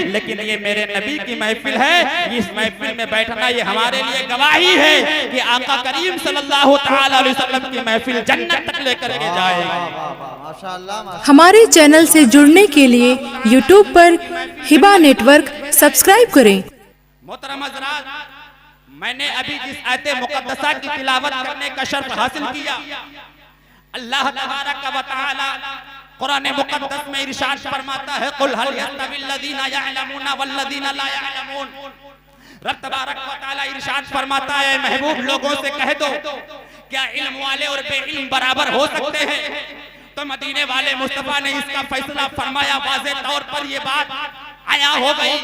लेकिन ये मेरे नबी की महफिल है, इस महफिल में बैठना ये हमारे लिए गवाही है कि आका करीम सल्लल्लाहु तआला अलैहि वसल्लम की महफिल जन्नत तक लेकर के जाएगी। हमारे चैनल से जुड़ने के लिए यूट्यूब पर हिबा नेटवर्क सब्सक्राइब करें। मोहतरम हज़रात, मैंने अभी जिस आयत मुक़द्दसा की तिलावत करने का शर्फ हासिल किया, अल्लाह तबारक व तआला कुरान मुक़द्दस में इरशाद फरमाता है, कुल हल यस्तविल्लज़ीना यअलमून वल्लज़ीना ला यअलमून। रब तबारक व तआला इरशाद फरमाता है, महबूब लोगों से कह दो, क्या इल्म वाले और बेइल्म बराबर हो सकते हैं? तो मदीने वाले मुस्तफा ने इसका फैसला फरमाया। वाज़ेह तौर पर ये बात आया हो गई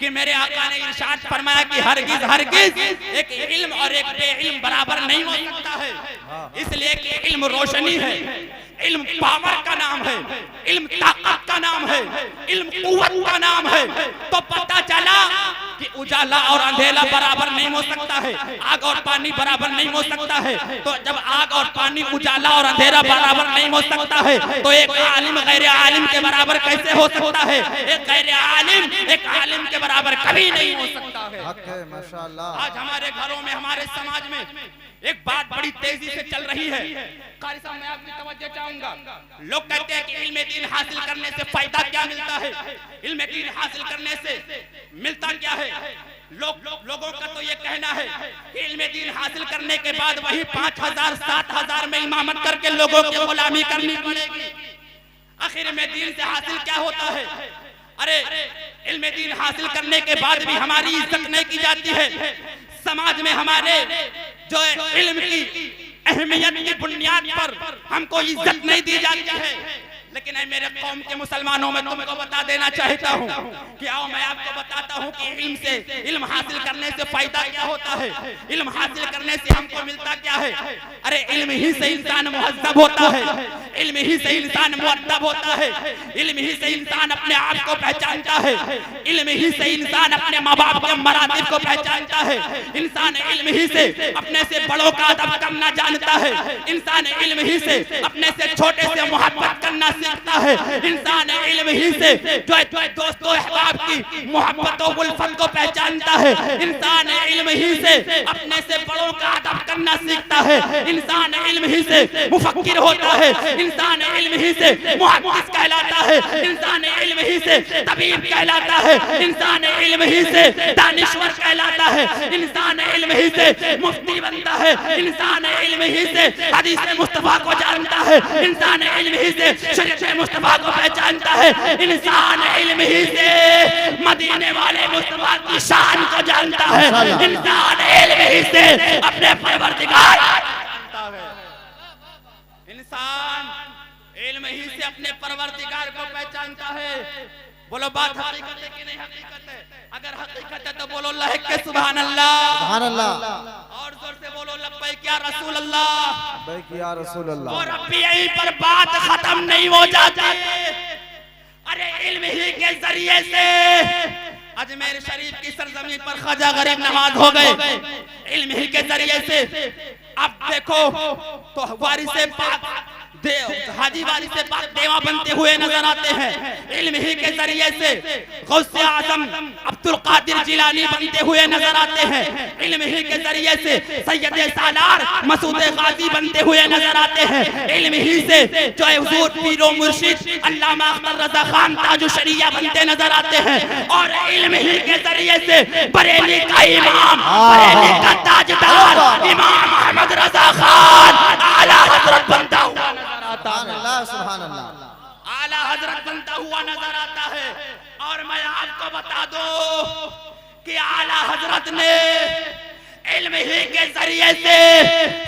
कि मेरे आका ने इरशाद फरमाया कि हरगिज हरगिज एक इल्म और एक बेइल्म बराबर नहीं हो सकता है, इसलिए कि इल्म रोशनी है, इल्म पावर का नाम है, इल्म ताकत का नाम है, इल्म कुव्वत का नाम है। तो पता चला कि उजाला और अंधेरा बराबर नहीं हो सकता है, आग और पानी बराबर नहीं हो सकता है। तो जब आग और पानी, उजाला और अंधेरा बराबर नहीं हो सकता है, तो एक आलिम गैर आलिम के बराबर कैसे हो सकता है? एक गैर आलिम एक आलिम के बराबर कभी नहीं हो सकता है। माशाअल्लाह। आज हमारे घरों में, हमारे समाज में एक बात बड़ी तेजी से चल रही है। कारी साहब, मैं आपकी तवज्जो चाहूंगा। लोग कहते हैं कि इल्म दीन हासिल करने से फायदा क्या मिलता है? इल्म दीन हासिल करने से मिलता क्या है? लोगों का तो ये कहना है कि इल्म दीन हासिल करने के बाद वही 5000 7000 में इमामत करके लोगों की गुलामी करनी पड़ेगी। आखिर में दीन से हासिल क्या होता है? अरे इल्म दीन हासिल करने के बाद भी हमारी इज्जत नहीं की जाती है। समाज में हमारे जो इल्म की अहमियत की बुनियाद पर हमको इज्जत नहीं दी जाती है। लेकिन मेरे कौम के मुसलमानों में तुमको बता देना चाहता हूँ कि आओ मैं आपको बताता हूँ कि इल्म हासिल करने से फायदा क्या होता है, इल्म हासिल करने से हमको मिलता क्या है। अरे इल्म ही से इंसान मुहज्जब होता है, इल्म ही से इंसान मुअद्दब होता है, इल्म ही से इंसान अपने आप को पहचानता है, इल्म ही से इंसान अपने माँ बाप के मरातिब को पहचानता है, इंसान इल्म ही से अपने से बड़ों का अदब करना जानता है, इंसान इल्म ही से अपने से छोटे से मोहब्बत करना सीखता है, इंसान इल्म ही से जो दोस्तों अहबाब की मोहब्बत और उल्फत को पहचानता है, इंसान इल्म ही से अपने से बड़ों का अदब करना सीखता है, इंसान इल्म ही से मुफक्किर होता है, इंसान इल्म ही से मुहद्दिस कहलाता है, इंसान इल्म ही से तबीब कहलाता है, इंसान इल्म ही से दानिश्वर कहलाता है, इंसान इल्म ही से मुफ्ती बनता है, इंसान इल्म ही से हदीस मुस्तफा को जानता है, इंसान इल्म ही से शरीयत मुस्तफा को पहचानता है, इंसान इल्म ही से मदीने वाले मुस्तफा की शान को जानता है, इंसान इल्म ही से अपने परवरदिगार जानता है, इंसान इल्म ही से अपने परवरदिगार को पहचानता है। बोलो बात हकीकत है कि नहीं हकीकत है? अगर हकीकत है तो बोलो लहक के सुभान अल्लाह, सुभान अल्लाह, और जोर से बोलो लब्बैक या रसूल अल्लाह, लब्बैक या रसूल अल्लाह। और अब भी यहीं पर बात खत्म नहीं हो जाती। अरे इल्म ही के जरिए से अजमेर शरीफ की सरजमीन पर ख्वाजा गरीब नवाज हो गए, इल्म ही के जरिए से। अब देखो तो वारिसे पाक हाजी वाली से देवा बनते हुए नजर आते हैं, इल्म ही के जरिए से गौसे आजम अब्दुल कादिर जिलानी बनते हुए नजर आते हैं, इल्म ही के जरिए से सैयद सालार मसूद गाजी बनते हुए नजर आते हैं, इल्म ही से जो हुजूर पीर व मुर्शिद अल्लामा अख्तर रजा खान ताजु शरिया बनते नजर आते हैं, और इल्म ही के जरिए से बरेली का इमाम, बरेली का ताजदार इमाम अहमद रजा खान आला हजरत बनता हुआ सुभान अल्लाह, आला हजरत बनता हुआ नजर आता है। और मैं आपको बता दूं कि आला हजरत ने इल्म ही के जरिए से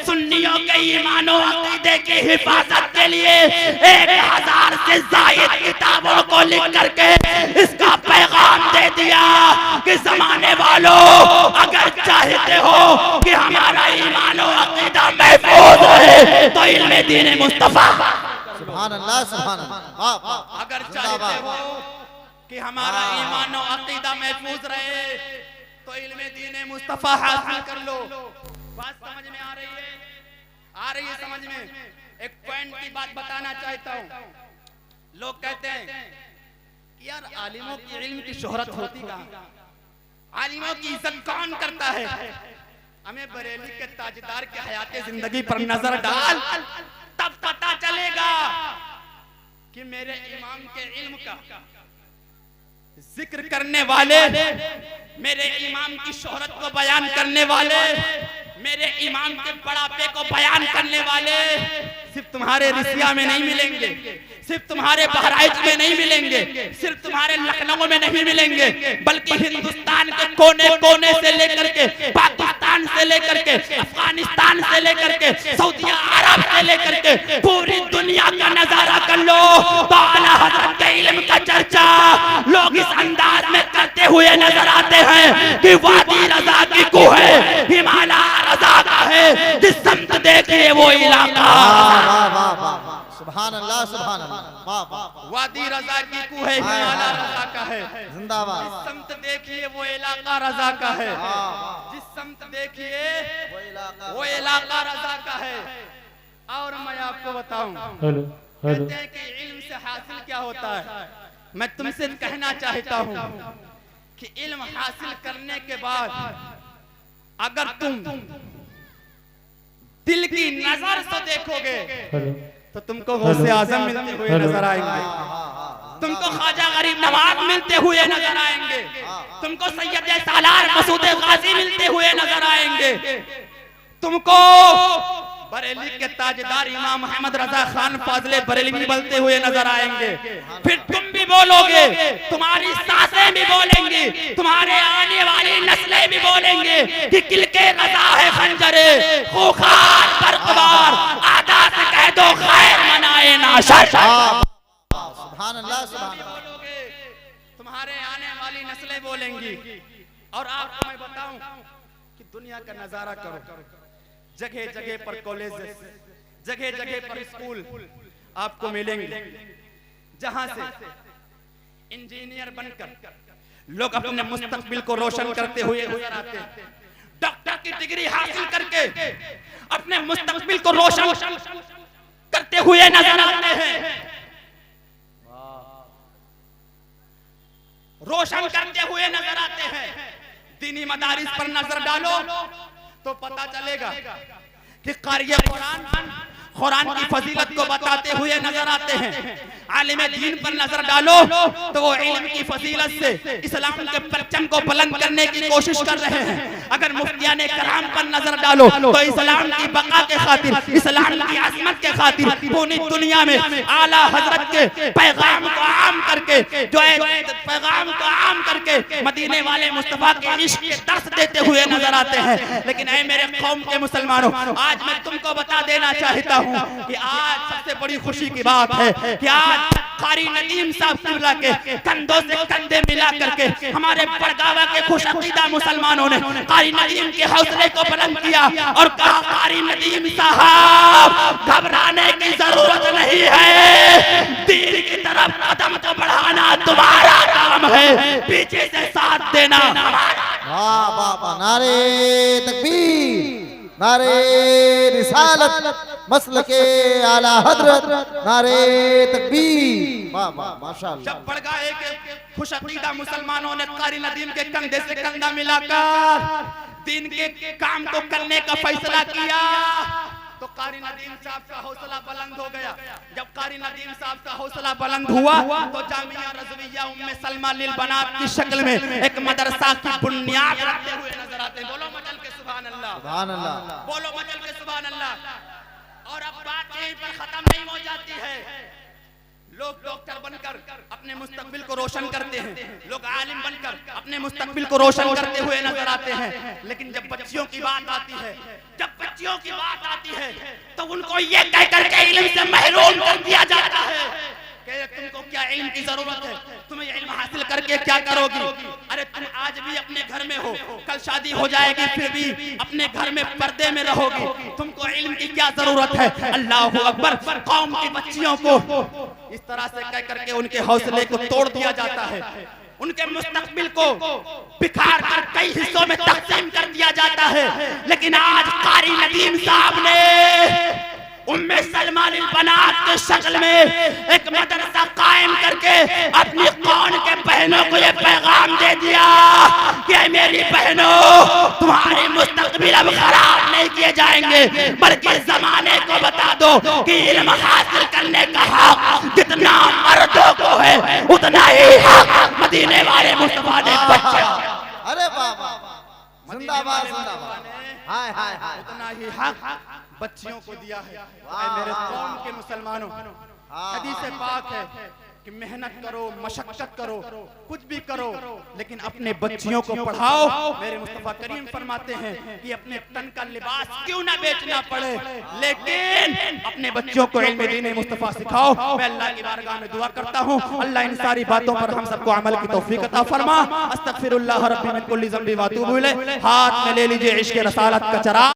सुन्नियों के ईमान और अकीदे की हिफाजत के लिए 1000 से ज़ायद किताबों को लिख करके इसका पैगाम दे दिया कि ज़माने वालों अगर चाहते हो कि हमारा ईमान और अकीदा महफूज रहे तो इल्म दीन मुस्तफा, सुभान अल्लाह, सुभान अल्लाह, अगर चाहते हो कि हमारा ईमान और अकीदा महफूज रहे तो इल्म दीन मुस्तफा हासिल कर लो। बात समझ में आ रही है? आ रही है समझ में? एक पॉइंट की बात बताना चाहता हूँ। लोग कहते हैं यार आलिमों की इल्म की शोहरत होती कहाँ? आलिमों की इज्जत कौन करता है? हमें बरेली के ताजदार के हयाते जिंदगी पर नजर डाल, तब पता चलेगा कि मेरे इमाम के इल्म का जिक्र करने वाले, मेरे इमाम की शोहरत को बयान करने वाले, मेरे इमाम के बड़ापे को बयान करने वाले सिर्फ तुम्हारे रिसिया में नहीं मिलेंगे, सिर्फ तुम्हारे बहराइच में नहीं मिलेंगे, सिर्फ तुम्हारे लखनऊ में नहीं मिलेंगे, बल्कि हिंदुस्तान के कोने कोने से लेकर के, पाकिस्तान से लेकर के, अफगानिस्तान से लेकर के, सऊदी अरब से लेकर के पूरी दुनिया का नजारा कर लो तो आला हज़रत के इल्म का चर्चा लोग इस अंदाज में करते हुए नजर आते हैं कि वादी रजा की कुहें हिमालय रजा का है, जिस समत देखिए वो इलाका। सुभान अल्लाह, सुभान अल्लाह। वादी रजा की कुहें हिमालय रजा का है, जिंदाबाद। जिस समत देखिए वो इलाका रजा का है, जिस समत देखिए वो इलाका रजा का है। और मैं आपको बताऊं, कहते हैं कि इल्म से हासिल क्या होता है। मैं तुमसे कहना चाहता हूं कि इल्म हासिल करने के बाद अगर तुम दिल की नजर से देखोगे तो तुमको गौसे आजम मिलते हुए नजर आएंगे, तुमको ख्वाजा गरीब नवाज मिलते हुए नजर आएंगे, तुमको सैयद सालार मसूद गाजी मिलते हुए नजर आएंगे, तुमको बरेली के ताजदार इमाम मोहम्मद रजा खान फाजले बरेलवी बोलते हुए नजर आएंगे। फिर तुम भी बोलोगे, तुम्हारी सासें भी बोलेंगी, तुम्हारे आने वाली नस्लें भी बोलेंगे कि किलके रजा है खंजरे खूखार बरकबार, आदा से कह दो खैर मनाए ना शर। सुभान अल्लाह, सुभान अल्लाह। तुम्हारे आने वाली नस्लें बोलेंगी। और आपको मैं बताऊं कि दुनिया का नजारा करो, जगह जगह पर कॉलेज, जगह जगह पर स्कूल आपको मिलेंगे जहां से इंजीनियर बनकर लोग अपने मुस्तकबिल को रोशन करते हुए नजर आते हैं, डॉक्टर की डिग्री हासिल करके अपने मुस्तकबिल को रोशन करते हुए नजर आते हैं, रोशन करते हुए नजर आते हैं। दीनी मदारिस पर नजर डालो तो पता चलेगा कि क़ारिए कुरान की फजीलत को बताते हुए नजर आते हैं। आलिम दीन पर नजर डालो तो वो इल्म की फजीलत से इस्लाम के परचम को बुलंद करने की कोशिश कर रहे हैं। अगर मुफ्तियाने कलाम पर नजर डालो तो इस्लाम की बका के खातिर, इस्लाम की अज़मत के खातिर पूरी दुनिया में आला हजरत के पैगाम को आम करके, जो पैगाम को आम करके मदीने वाले मुस्तफा के इश्क के दर्स देते हुए नजर आते हैं। लेकिन ऐ मेरे कौम के मुसलमानों, आज मैं तुमको बता देना चाहता हूं कि आज सबसे बड़ी खुशी की बात है कि आज कारी नदीम साहब किबला के कंधों से कंधे मिला करके हमारे बड़गावा के खुशअकीदा मुसलमानों ने कारी नदीम के हौसले को बुलंद किया और कहा, कारी नदीम साहब घबराने की जरूरत नहीं है, दीन की तरफ कदम को बढ़ाना तुम्हारा काम है, पीछे से साथ देना हमारा। वाह वाह वाह, नारे तकबीर, नारे रिसालत, मसलके आला हजरत, नारे तकबीर। वाह वाह, माशाअल्लाह। जब बड़गाए के खुशअकीदा मुसलमानों ने कारी नदीम के कंधे से कंधा मिलाकर दीन के काम को करने का फैसला किया तो कारी नदीम साहब का हौसला बुलंद हो गया। जब कारी नदीम साहब का हौसला बुलंद हुआ तो जामिया रज़विया उम्मे सलमा लिल बनात की शक्ल में एक मदरसा की बुनियाद रखते हुए नजर आते हैं। बोलो मचल के सुभान अल्लाह, सुभान अल्लाह, बोलो मचल के सुभान अल्लाह। और अब बात यहीं पर खत्म नहीं हो जाती है। लोग डॉक्टर बनकर अपने मुस्तकबिल को रोशन करते हैं, लोग आलिम बनकर अपने मुस्तकबिल को रोशन करते हुए नजर आते हैं। लेकिन जब बच्चियों की बात आती है, जब बच्चियों की बात आती है तो उनको ये कह करके इल्म से महरूम कर दिया जाता है कि तुमको क्या इल्म की जरूरत है, तुम्हें इल्म हासिल करके क्या करोगी। अरे तुम आज भी अपने घर में हो, कल शादी हो जाएगी फिर भी अपने घर में पर्दे में रहोगी, तुमको इल्म की क्या जरूरत है। अल्लाहू अकबर। कौम की बच्चियों को इस तरह से कह करके उनके हौसले को तोड़ दिया जाता है, उनके मुस्तकबिल को बिखार कर कई हिस्सों में तकसीम कर दिया जाता है। लेकिन आज कारी नदीम साहब ने उम्मे सलमा लिल बनात के शक्ल में एक मदरसा कायम करके अपनी कौन के बहनों को ये पैगाम दे दिया कि मेरी बहनों, तुम्हारे मुस्तकबिल अब खराब नहीं किए जाएंगे, बल्कि जमाने को बता दो कि इल्म हासिल करने का हक जितना मर्दों को है उतना ही हक मदीने वाले मुस्तफा ने बच्चों, अरे बाबा जिंदाबाद जिंदाबाद, हाय हाय हाय, उतना ही हक बच्चियों को दिया है। ऐ मेरे कौम के मुसलमानों, हदीस पाक है कि मेहनत करो, मशक्कत करो, कुछ भी करो, लेकिन अपने बच्चियों को पढ़ाओ। मेरे मुस्तफा करीम फरमाते हैं कि अपने तन का लिबास क्यों ना बेचना पड़े, लेकिन अपने बच्चों को इल्म दीन मुस्तफा सिखाओ। मैं अल्लाह की बारगाह में दुआ करता हूँ, अल्लाह इन सारी बातों पर हम सबको अमल की तौफीक अता फरमा। अस्तगफिरुल्लाह रब्बी मिन कुल्ली ज़ंबी व अतूबु इलैह। हाथ में ले लीजिए इश्क़ रसालत का चराग।